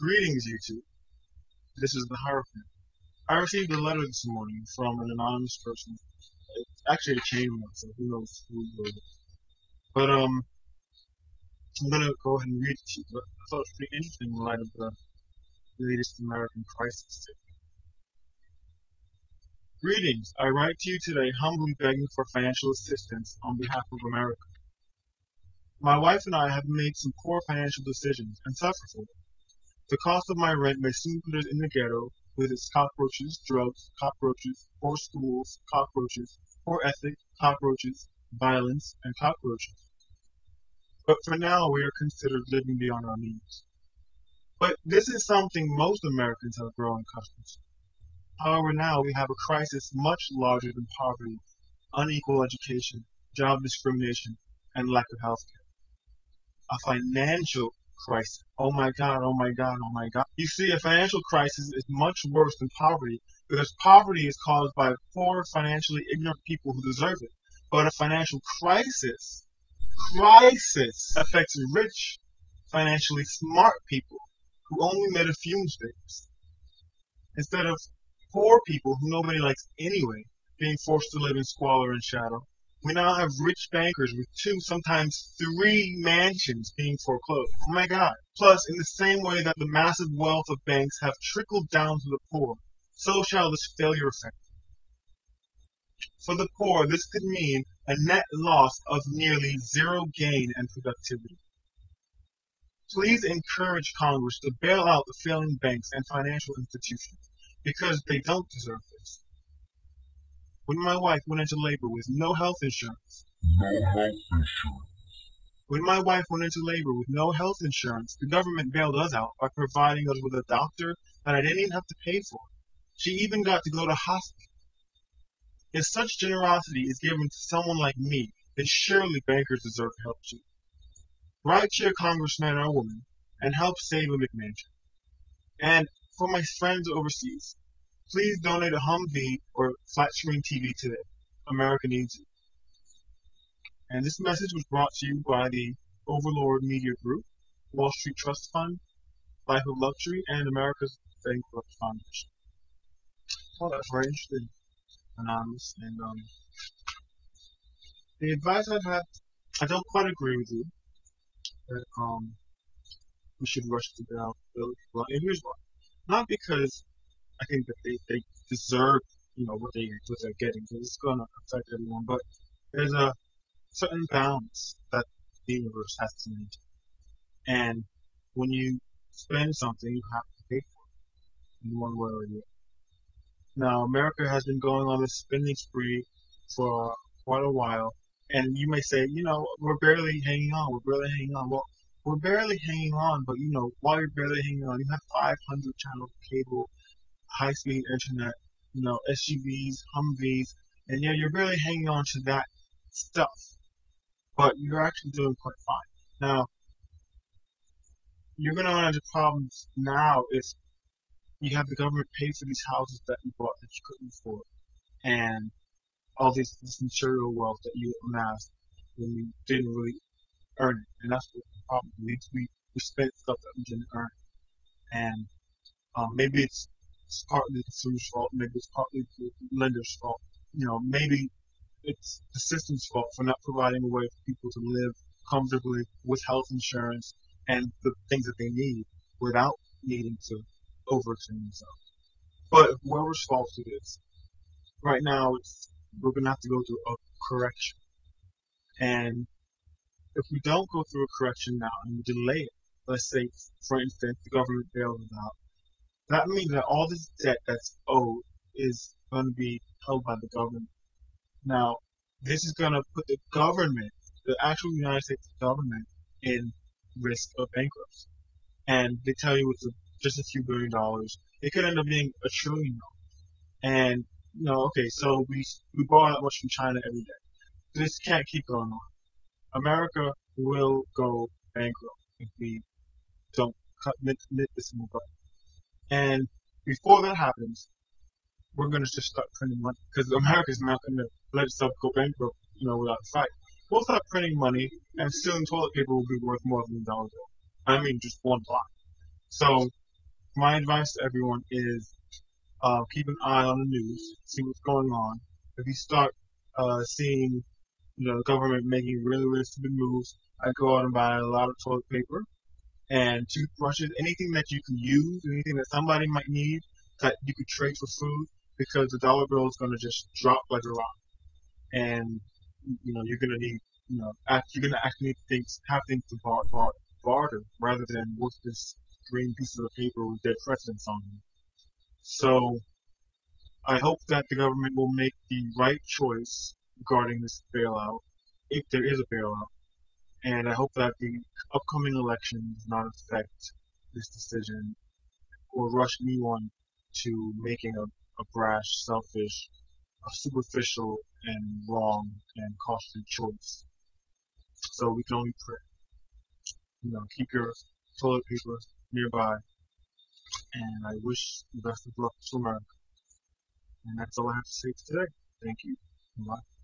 Greetings, YouTube. This is the Hierophant. I received a letter this morning from an anonymous person. It's actually a chain one, so who knows who it is. But I'm gonna go ahead and read it to you. But I thought it was pretty interesting in light of the latest American crisis. Greetings. I write to you today humbly begging for financial assistance on behalf of America. My wife and I have made some poor financial decisions and suffer for them. The cost of my rent may soon put us in the ghetto with its cockroaches, drugs, cockroaches, poor schools, cockroaches, poor ethic, cockroaches, violence, and cockroaches. But for now, we are considered living beyond our means. But this is something most Americans have grown accustomed to. However, now we have a crisis much larger than poverty, unequal education, job discrimination, and lack of health care. A financial crisis. Oh my God, oh my God, oh my God. You see, a financial crisis is much worse than poverty because poverty is caused by poor, financially ignorant people who deserve it. But a financial crisis affects rich, financially smart people who only made a few mistakes. Instead of poor people who nobody likes anyway being forced to live in squalor and shadow, we now have rich bankers with 2, sometimes 3 mansions being foreclosed. Oh my God. Plus, in the same way that the massive wealth of banks have trickled down to the poor, so shall this failure affect them. For the poor, this could mean a net loss of nearly zero gain and productivity. Please encourage Congress to bail out the failing banks and financial institutions because they don't deserve this. When my wife went into labor with no health insurance. When my wife went into labor with no health insurance, the government bailed us out by providing us with a doctor that I didn't even have to pay for. She even got to go to hospital. If such generosity is given to someone like me, then surely bankers deserve help too. Write to your congressman or woman and help save a McMansion. And for my friends overseas, please donate a Humvee or flat screen TV today. America needs it. And this message was brought to you by the Overlord Media Group, Wall Street Trust Fund, Life of Luxury, and America's Bankrupt Foundation. Well, that's very interesting, anonymous. And the advice I've had, I don't quite agree with you that we should rush to bail out the village. Well, and here's why. Not because I think that they deserve, what they're getting, because it's going to affect everyone. But there's a certain balance that the universe has to maintain. And when you spend something, you have to pay for it in one way or the other. Now, America has been going on this spending spree for quite a while. And you may say, we're barely hanging on. Well, we're barely hanging on, but while you're barely hanging on, you have 500 channels of cable, high-speed internet, SUVs, Humvees, and yeah, you're barely hanging on to that stuff, but you're actually doing quite fine. Now, you're going to run into problems now if you have the government pay for these houses that you bought that you couldn't afford, and all this material wealth that you amassed when you didn't really earn it, and that's the problem. We spent stuff that we didn't earn, and maybe it's partly the consumer's fault, maybe it's partly the lender's fault. Maybe it's the system's fault for not providing a way for people to live comfortably with health insurance and the things that they need without needing to overextend themselves. But whoever's fault it is, right now we're going to have to go through a correction. And if we don't go through a correction now and we delay it, let's say, for instance, the government bails us out, that means that all this debt that's owed is going to be held by the government. Now, this is going to put the government, the actual United States government, in risk of bankruptcy. And they tell you it's just a few $1 billion. It could end up being $1 trillion. And, okay, so we borrow that much from China every day. This can't keep going on. America will go bankrupt if we don't nip this in the bud. And before that happens, we're going to just start printing money because America's not going to let itself go bankrupt, without a fight. We'll start printing money, and soon toilet paper will be worth more than $1. I mean, just one block. So my advice to everyone is keep an eye on the news, see what's going on. If you start seeing the government making really, really stupid moves, I go out and buy a lot of toilet paper and toothbrushes, anything that you can use, anything that somebody might need that you could trade for food, because the dollar bill is going to just drop like a rock, and you're going to need you're going to actually need things, have things to barter rather than worthless green pieces of paper with dead presidents on them. So I hope that the government will make the right choice regarding this bailout, if there is a bailout, and I hope that the upcoming election does not affect this decision or rush anyone to making a brash, selfish, a superficial, and wrong and costly choice. So we can only pray. Keep your toilet paper nearby, and I wish the best of luck to America. And that's all I have to say today. Thank you. Bye.